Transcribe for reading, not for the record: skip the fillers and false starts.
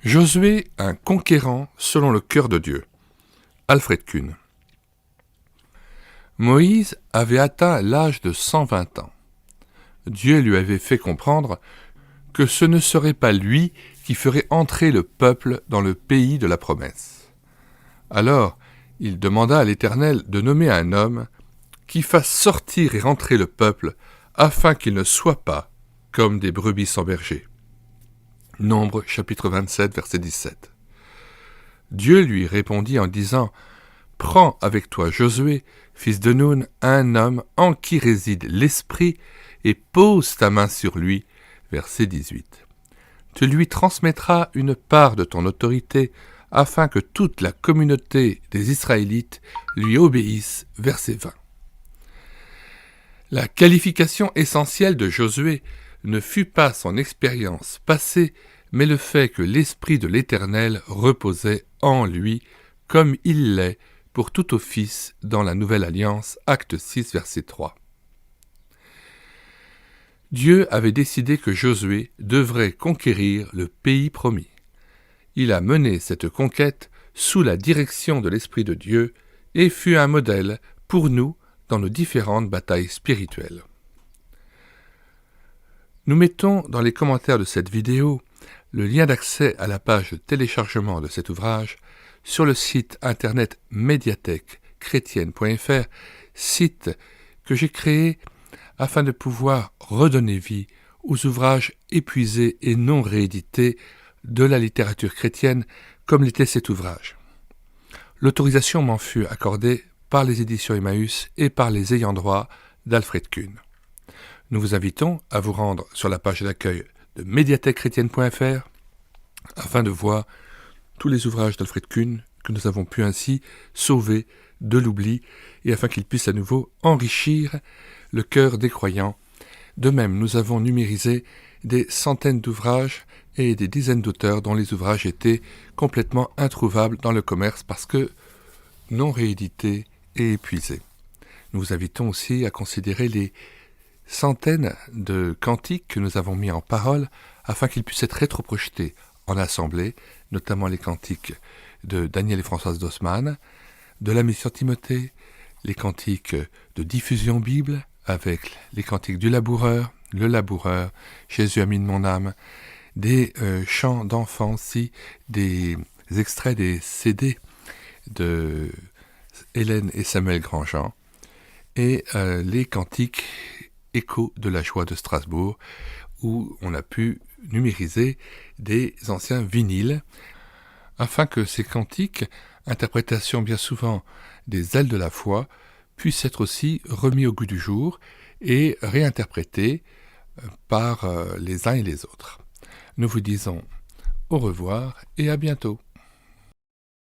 Josué, un conquérant selon le cœur de Dieu. Alfred Kuhn. Moïse avait atteint l'âge de 120 ans. Dieu lui avait fait comprendre que ce ne serait pas lui qui ferait entrer le peuple dans le pays de la promesse. Alors, il demanda à l'Éternel de nommer un homme qui fasse sortir et rentrer le peuple, afin qu'il ne soit pas comme des brebis sans berger. Nombre chapitre 27, verset 17. Dieu lui répondit en disant « Prends avec toi Josué, fils de Nun, un homme en qui réside l'Esprit, et pose ta main sur lui. » Verset 18. Tu lui transmettras une part de ton autorité, afin que toute la communauté des Israélites lui obéisse. Verset 20. La qualification essentielle de Josué ne fut pas son expérience passée, mais le fait que l'Esprit de l'Éternel reposait en lui, comme il l'est pour tout office dans la Nouvelle Alliance, acte 6, verset 3. Dieu avait décidé que Josué devrait conquérir le pays promis. Il a mené cette conquête sous la direction de l'Esprit de Dieu et fut un modèle pour nous dans nos différentes batailles spirituelles. Nous mettons dans les commentaires de cette vidéo le lien d'accès à la page de téléchargement de cet ouvrage sur le site internet médiathèque-chrétienne.fr, site que j'ai créé afin de pouvoir redonner vie aux ouvrages épuisés et non réédités de la littérature chrétienne comme l'était cet ouvrage. L'autorisation m'en fut accordée par les éditions Emmaüs et par les ayants droit d'Alfred Kuhn. Nous vous invitons à vous rendre sur la page d'accueil de médiathèque-chrétienne.fr afin de voir tous les ouvrages d'Alfred Kuhn que nous avons pu ainsi sauver de l'oubli et afin qu'ils puissent à nouveau enrichir le cœur des croyants. De même, nous avons numérisé des centaines d'ouvrages et des dizaines d'auteurs dont les ouvrages étaient complètement introuvables dans le commerce parce que non réédités et épuisés. Nous vous invitons aussi à considérer les centaines de cantiques que nous avons mis en parole afin qu'ils puissent être rétroprojetés en assemblée, notamment les cantiques de Daniel et Françoise Dossmann, de la mission Timothée, les cantiques de diffusion Bible avec les cantiques du laboureur, le laboureur, Jésus a mis de mon âme, des chants d'enfants aussi, des extraits des CD de Hélène et Samuel Grandjean, et les cantiques Écho de la joie de Strasbourg, où on a pu numériser des anciens vinyles, afin que ces cantiques, interprétations bien souvent des ailes de la foi, puissent être aussi remis au goût du jour et réinterprétés par les uns et les autres. Nous vous disons au revoir et à bientôt.